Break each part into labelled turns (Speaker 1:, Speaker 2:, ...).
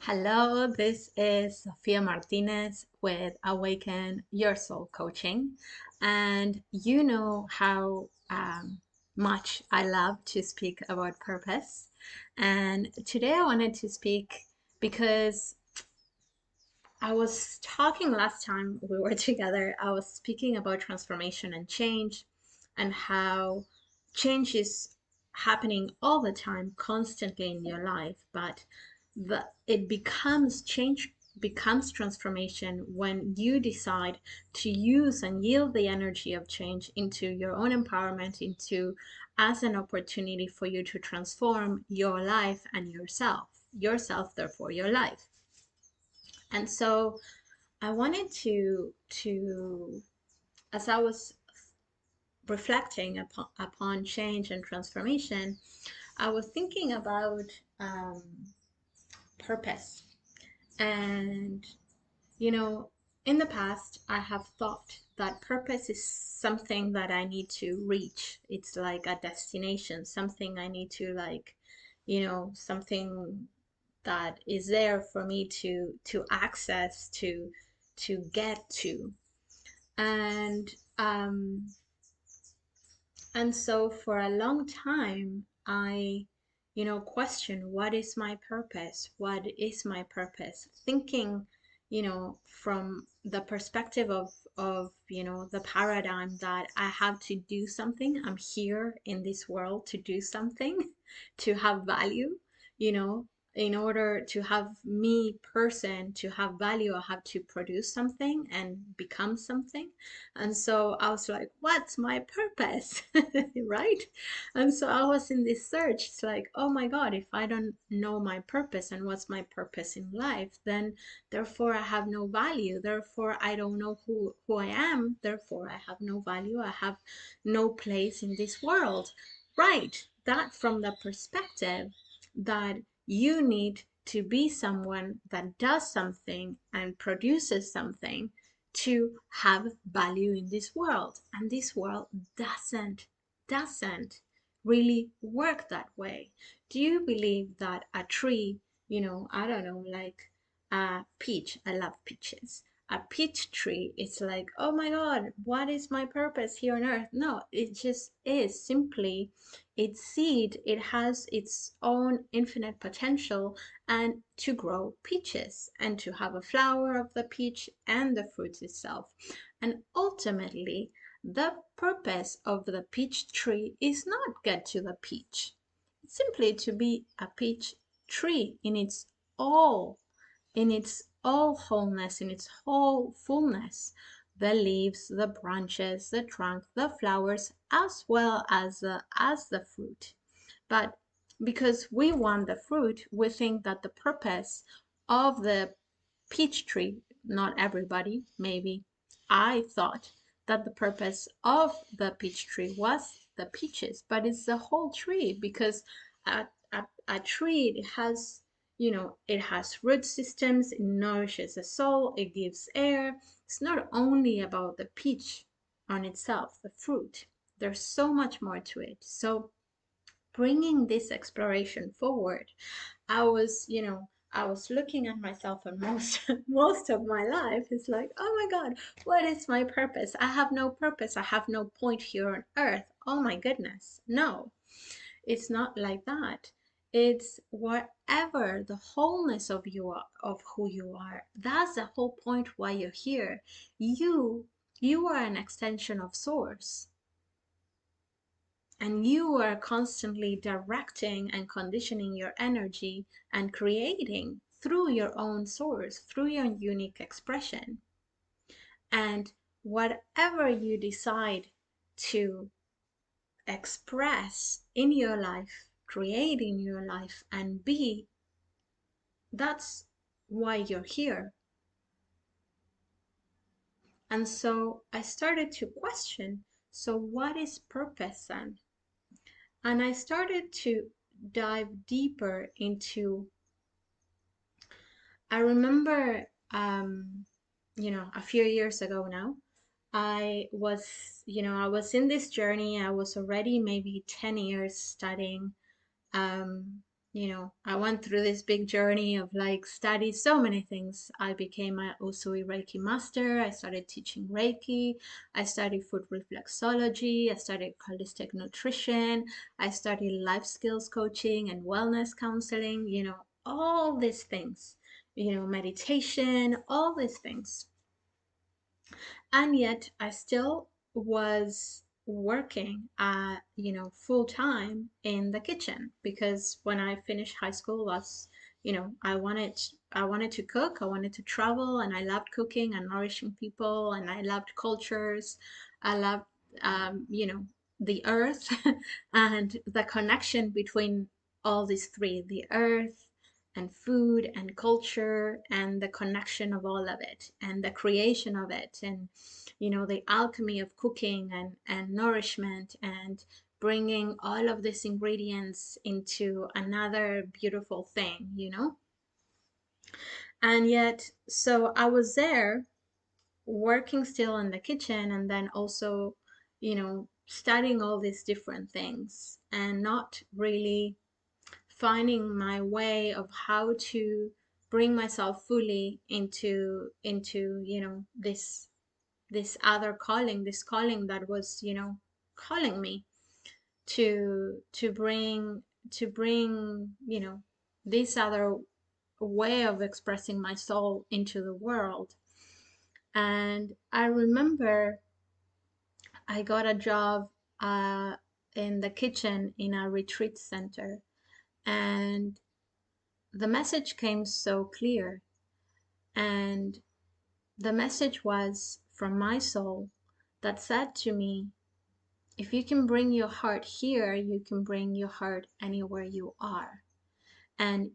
Speaker 1: Hello, this is Sofia Martinez with Awaken Your Soul Coaching. And you know how much I love to speak about purpose. And today I wanted to speak because I was talking last time we were together, I was speaking about transformation and change and how change is happening all the time, constantly in your life, but it becomes change becomes transformation when you decide to use and yield the energy of change into your own empowerment, into as an opportunity for you to transform your life and yourself, therefore your life. And so I wanted to as I was reflecting upon change and transformation, I was thinking about um, purpose. And in the past, I have thought that purpose is something that I need to reach. It's like a destination, something I need to something that is there for me to access, to get to. And um, and so for a long time, I questioned what is my purpose? What is my purpose? Thinking, from the perspective of the paradigm that I have to do something. I'm here in this world to do something, to have value, you know, in order to have me person to have value, I have to produce something and become something. And so I was like, what's my purpose? Right? And so I was in this search. It's like, oh my God, if I don't know my purpose and what's my purpose in life, then therefore I have no value. Therefore, I don't know who I am. Therefore, I have no value. I have no place in this world. Right. That from the perspective that you need to be someone that does something and produces something to have value in this world. And this world doesn't really work that way. Do you believe that a tree, I don't know, like a peach, I love peaches. A peach tree, it's like, oh my God, what is my purpose here on earth? No, it just is simply its seed. It has its own infinite potential and to grow peaches and to have a flower of the peach and the fruit itself. And ultimately, the purpose of the peach tree is not get to the peach. It's simply to be a peach tree all, in its all wholeness, in its whole fullness. The leaves, the branches, the trunk, the flowers, as well as the fruit. But because we want the fruit, we think that the purpose of the peach tree, not everybody, maybe I thought that the purpose of the peach tree was the peaches, but it's the whole tree because a tree it has, it has root systems, it nourishes the soul, it gives air. It's not only about the peach on itself, the fruit. There's so much more to it. So bringing this exploration forward, I was looking at myself and most most of my life is like, oh my God, what is my purpose? I have no purpose. I have no point here on earth. Oh my goodness. No, it's not like that. It's whatever the wholeness of of who you are. That's the whole point why you're here. You are an extension of source. And you are constantly directing and conditioning your energy and creating through your own source, through your unique expression. And whatever you decide to express in your life, create in your life, and be, that's why you're here. And so I started to question, so what is purpose then? And I started to dive deeper into, I remember, a few years ago now, I was in this journey. I was already maybe 10 years studying. Um, I went through this big journey of like study so many things. I became a Usui Reiki master. I started teaching Reiki. I studied food reflexology. I studied holistic nutrition. I studied life skills coaching and wellness counseling, all these things, meditation, all these things. And yet I still was working full time in the kitchen, because when I finished high school was, I wanted to cook, I wanted to travel, and I loved cooking and nourishing people, and I loved cultures. I loved the earth and the connection between all these three: the earth and food and culture, and the connection of all of it, and the creation of it, and the alchemy of cooking and nourishment, and bringing all of these ingredients into another beautiful thing. And yet, so I was there working still in the kitchen, and then also studying all these different things, and not really finding my way of how to bring myself fully into this other calling, this calling that was calling me to bring this other way of expressing my soul into the world. And I remember I got a job uh, in the kitchen in a retreat center, and the message came so clear. And the message was from my soul that said to me, if you can bring your heart here, you can bring your heart anywhere you are. And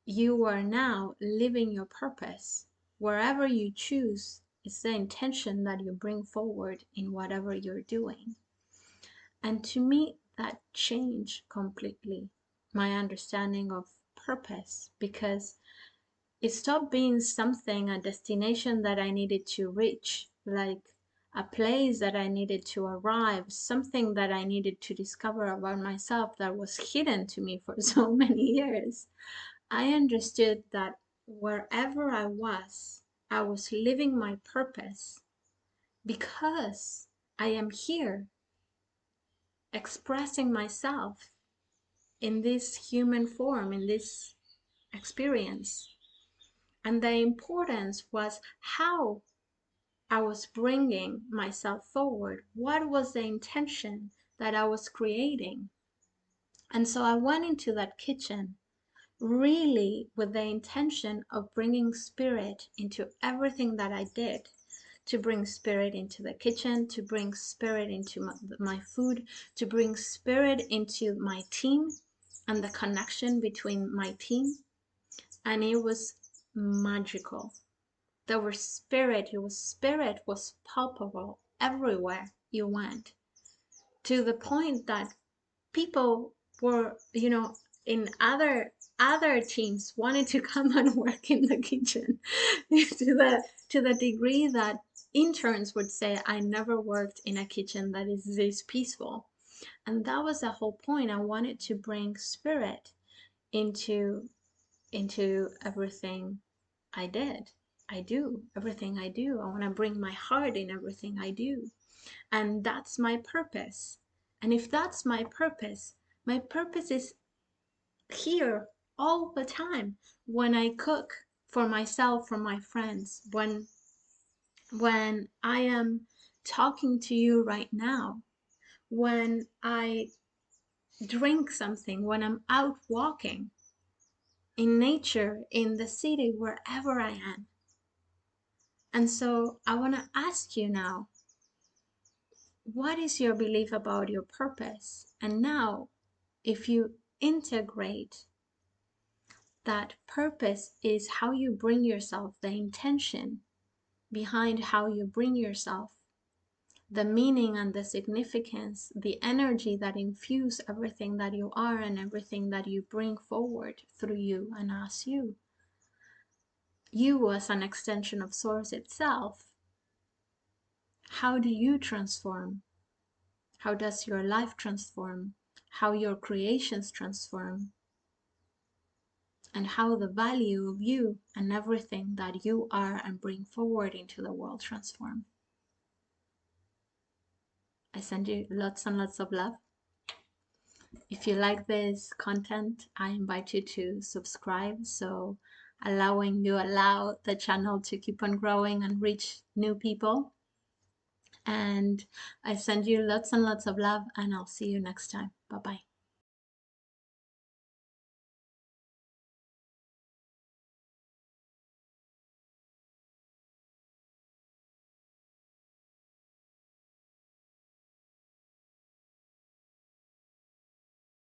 Speaker 1: you are now living your purpose. Wherever you choose, it's the intention that you bring forward in whatever you're doing. And to me, that changed completely my understanding of purpose, because it stopped being something, a destination that I needed to reach, like a place that I needed to arrive, something that I needed to discover about myself that was hidden to me for so many years. I understood that wherever I was living my purpose, because I am here expressing myself in this human form, in this experience. And the importance was how I was bringing myself forward. What was the intention that I was creating? And so I went into that kitchen really with the intention of bringing spirit into everything that I did, to bring spirit into the kitchen, to bring spirit into my food, to bring spirit into my team and the connection between my team. And it was magical. Spirit was palpable everywhere you went, to the point that people were, in other teams wanted to come and work in the kitchen to the degree that interns would say, I never worked in a kitchen that is this peaceful. And that was the whole point. I wanted to bring spirit into everything I did. I do everything I do. I want to bring my heart in everything I do. And that's my purpose. And if that's my purpose is here all the time. When I cook for myself, for my friends, when I am talking to you right now, when I drink something, when I'm out walking in nature, in the city, wherever I am. And so I want to ask you now, what is your belief about your purpose? And now, if you integrate that purpose is how you bring yourself, the intention behind how you bring yourself, the meaning and the significance, the energy that infuse everything that you are and everything that you bring forward through you and as you. You as an extension of Source itself. How do you transform? How does your life transform? How your creations transform? and how the value of you and everything that you are and bring forward into the world transform. I send you lots and lots of love. If you like this content, I invite you to subscribe, so allow the channel to keep on growing and reach new people. And I send you lots and lots of love, and I'll see you next time. Bye bye.